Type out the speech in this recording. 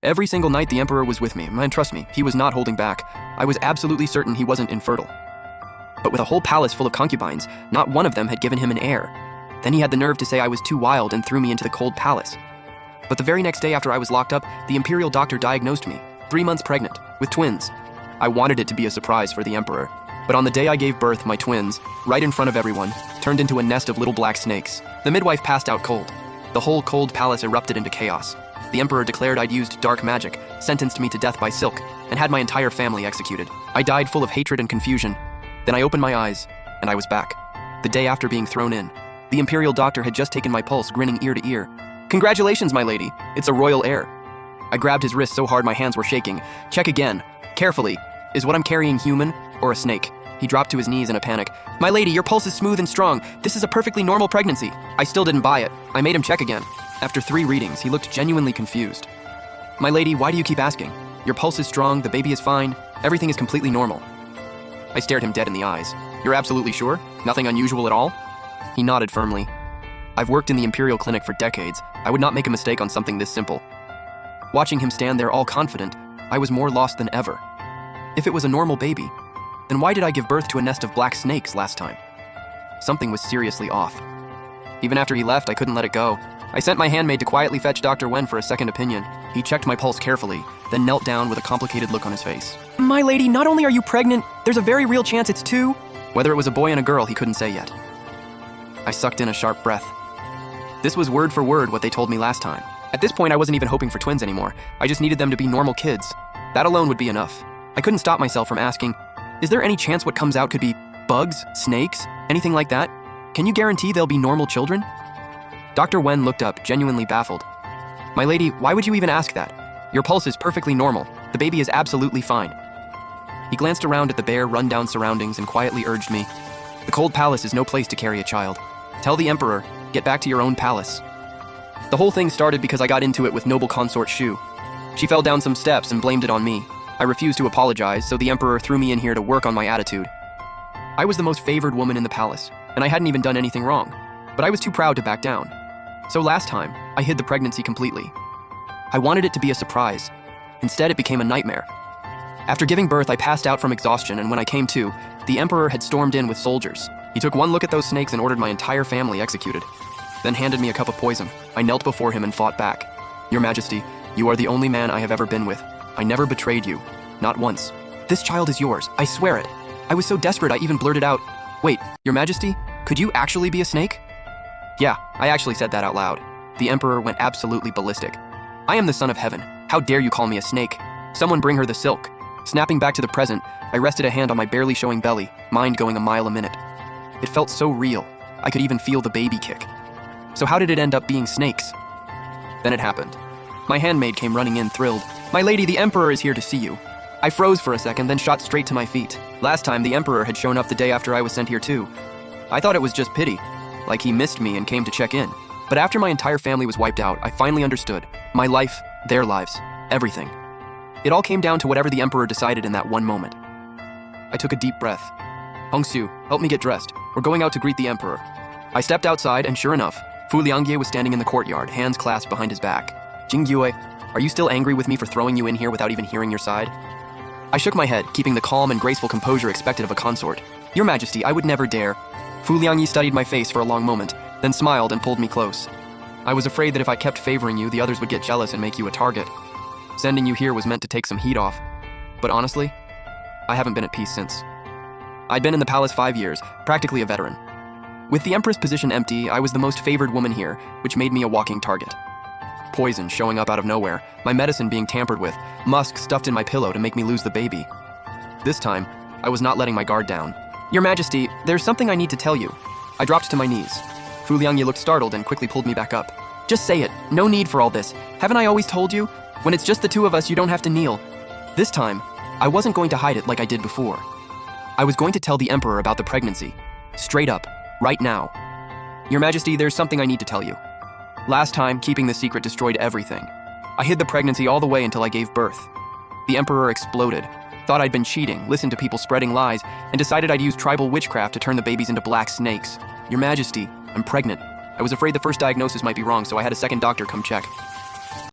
Every single night the Emperor was with me, and trust me, he was not holding back. I was absolutely certain he wasn't infertile. But with a whole palace full of concubines, not one of them had given him an heir. Then he had the nerve to say I was too wild and threw me into the cold palace. But the very next day after I was locked up, the imperial doctor diagnosed me, 3 months pregnant, with twins. I wanted it to be a surprise for the Emperor, but on the day I gave birth, my twins, right in front of everyone, turned into a nest of little black snakes. The midwife passed out cold. The whole cold palace erupted into chaos. The Emperor declared I'd used dark magic, sentenced me to death by silk, and had my entire family executed. I died full of hatred and confusion. Then I opened my eyes, and I was back. The day after being thrown in, the imperial doctor had just taken my pulse, grinning ear to ear. "Congratulations, my lady. It's a royal heir." I grabbed his wrist so hard my hands were shaking. "Check again. Carefully. Is what I'm carrying human or a snake?" He dropped to his knees in a panic. "My lady, your pulse is smooth and strong. This is a perfectly normal pregnancy." I still didn't buy it. I made him check again. After 3 readings, he looked genuinely confused. "My lady, why do you keep asking? Your pulse is strong, the baby is fine, everything is completely normal." I stared him dead in the eyes. "You're absolutely sure? Nothing unusual at all?" He nodded firmly. "I've worked in the imperial clinic for decades. I would not make a mistake on something this simple." Watching him stand there all confident, I was more lost than ever. If it was a normal baby, then why did I give birth to a nest of black snakes last time? Something was seriously off. Even after he left, I couldn't let it go. I sent my handmaid to quietly fetch Dr. Wen for a second opinion. He checked my pulse carefully, then knelt down with a complicated look on his face. "My lady, not only are you pregnant, there's a very real chance it's 2. Whether it was a boy and a girl, he couldn't say yet. I sucked in a sharp breath. This was word for word what they told me last time. At this point, I wasn't even hoping for twins anymore. I just needed them to be normal kids. That alone would be enough. I couldn't stop myself from asking, is there any chance what comes out could be bugs, snakes, anything like that? Can you guarantee they'll be normal children? Dr. Wen looked up, genuinely baffled. "My lady, why would you even ask that? Your pulse is perfectly normal. The baby is absolutely fine." He glanced around at the bare, run-down surroundings and quietly urged me, "The cold palace is no place to carry a child. Tell the Emperor, get back to your own palace." The whole thing started because I got into it with noble consort Shu. She fell down some steps and blamed it on me. I refused to apologize, so the Emperor threw me in here to work on my attitude. I was the most favored woman in the palace, and I hadn't even done anything wrong, but I was too proud to back down. So last time, I hid the pregnancy completely. I wanted it to be a surprise. Instead, it became a nightmare. After giving birth, I passed out from exhaustion, and when I came to, the Emperor had stormed in with soldiers. He took one look at those snakes and ordered my entire family executed, then handed me a cup of poison. I knelt before him and fought back. "Your Majesty, you are the only man I have ever been with. I never betrayed you. Not once. This child is yours. I swear it." I was so desperate I even blurted out, "Wait, Your Majesty, could you actually be a snake?" Yeah, I actually said that out loud. The Emperor went absolutely ballistic. "I am the son of heaven. How dare you call me a snake? Someone bring her the silk." Snapping back to the present, I rested a hand on my barely showing belly, mind going a mile a minute. It felt so real. I could even feel the baby kick. So how did it end up being snakes? Then it happened. My handmaid came running in, thrilled. "My lady, the Emperor is here to see you." I froze for a second, then shot straight to my feet. Last time, the Emperor had shown up the day after I was sent here too. I thought it was just pity, like he missed me and came to check in. But after my entire family was wiped out, I finally understood. My life, their lives, everything. It all came down to whatever the Emperor decided in that one moment. I took a deep breath. "Hongsu, help me get dressed. We're going out to greet the Emperor." I stepped outside, and sure enough, Fu Liangjie was standing in the courtyard, hands clasped behind his back. "Jingyue, are you still angry with me for throwing you in here without even hearing your side?" I shook my head, keeping the calm and graceful composure expected of a consort. "Your Majesty, I would never dare." Fu Liangjie studied my face for a long moment, then smiled and pulled me close. "I was afraid that if I kept favoring you, the others would get jealous and make you a target. Sending you here was meant to take some heat off. But honestly, I haven't been at peace since. I'd been in the palace 5 years, practically a veteran. With the Empress position empty, I was the most favored woman here, which made me a walking target. Poison showing up out of nowhere, my medicine being tampered with, musk stuffed in my pillow to make me lose the baby. This time, I was not letting my guard down. "Your Majesty, there's something I need to tell you." I dropped to my knees. Fu Liangjie looked startled and quickly pulled me back up. "Just say it. No need for all this. Haven't I always told you? When it's just the two of us, you don't have to kneel." This time, I wasn't going to hide it like I did before. I was going to tell the Emperor about the pregnancy. Straight up, right now. "Your Majesty, there's something I need to tell you. Last time, keeping the secret destroyed everything. I hid the pregnancy all the way until I gave birth. The Emperor exploded, thought I'd been cheating, listened to people spreading lies, and decided I'd use tribal witchcraft to turn the babies into black snakes. Your Majesty, I'm pregnant. I was afraid the first diagnosis might be wrong, so I had a second doctor come check.